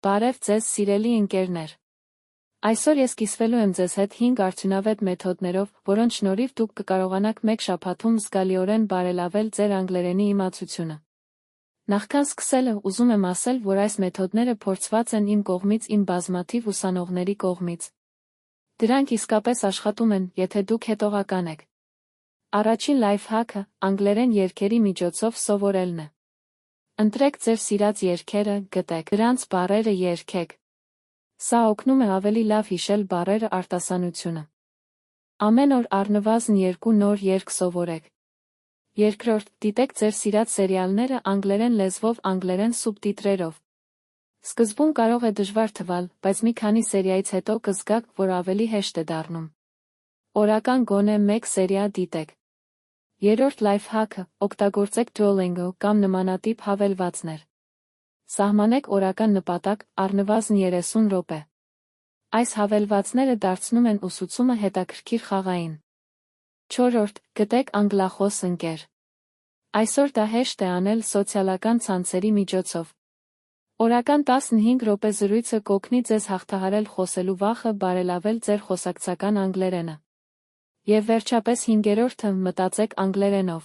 Բարև ձեզ սիրելի ընկերներ։ Այսօր ես կիսվելու եմ ձեզ հետ 5 արդյունավետ մեթոդներով, որոնց շնորհիվ դուք կկարողանաք մեկ շաբաթում զգալիորեն բարելավել ձեր անգլերենի իմացությունը։ Նախքան սկսելը, ուզում եմ ասել, որ այս մեթոդները փորձված են իմ կողմից իմ բազմաթիվ ուսանողների կողմից։ Դրանք իսկապես աշխատում են, եթե դուք հետողական եք։ Առաջին լայֆհաքը անգլերեն երգերի միջոցով սովորելն է։ Ընտրեք ձեր սիրած երգերը, գտեք դրանց բառերը երգեք։ Սա օգնում է ավելի լավ հիշել բառերը արտասանությունը։ Ամեն օր առնվազն 2 նոր երգ սովորեք։ Երկրորդ, դիտեք ձեր սիրած սերիալները անգլերեն լեզվով անգլերեն սուբտիտրերով։ Սկզբում կարող է դժվար թվալ, բայց մի քանի սերիայից հետո կզգաք, որ ավելի հեշտ է դառնում։ Օրական գոնե 1 սերիա դիտեք։ Երրորդ լայֆհաքը, օգտագործեք Duolingo կամ նմանատիպ հավելվածներ։ Սահմանեք օրական նպատակ, առնվազն 30 րոպե։ Այս հավելվածները դարձնում են ուսուցումը հետաքրքիր խաղային։ Չորրորդ, գտեք անգլախոս ընկեր։ Այսօր դա հեշտ է անել սոցիալական ցանցերի միջոցով։ Օրական 15 րոպե զրույցը կօգնի ձեզ հաղթահարել խոսելու վախը, բարելավել ձեր խոսակցական անգլերենը։ Եվ վերջապես 5-րդը, մտածեք անգլերենով։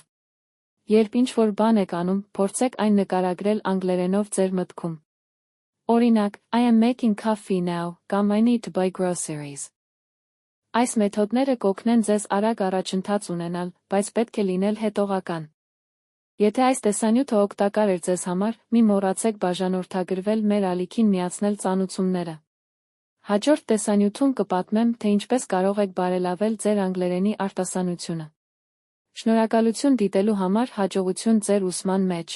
Երբ ինչ-որ բան եք անում, փորձեք այն նկարագրել անգլերենով ձեր մտքում։ Օրինակ, I am making coffee now, կամ I need to buy groceries։ Այս մեթոդները կօգնեն ձեզ արագ առաջընթաց ունենալ, բայց պետք է լինել հետողական։ Եթե այս տեսանյութը օգտակար էր ձեզ համար, մի մոռացեք բաժանորդագրվել մեր ալիքին միացնել ծանուցումները։ Հաջորդ տեսանյութում կպատմեմ, թե ինչպես կարող եք բարելավել ձեր անգլերենի արտասանությունը։ Շնորհակալություն դիտելու համար, հաջողություն ձեր ուսման մեջ։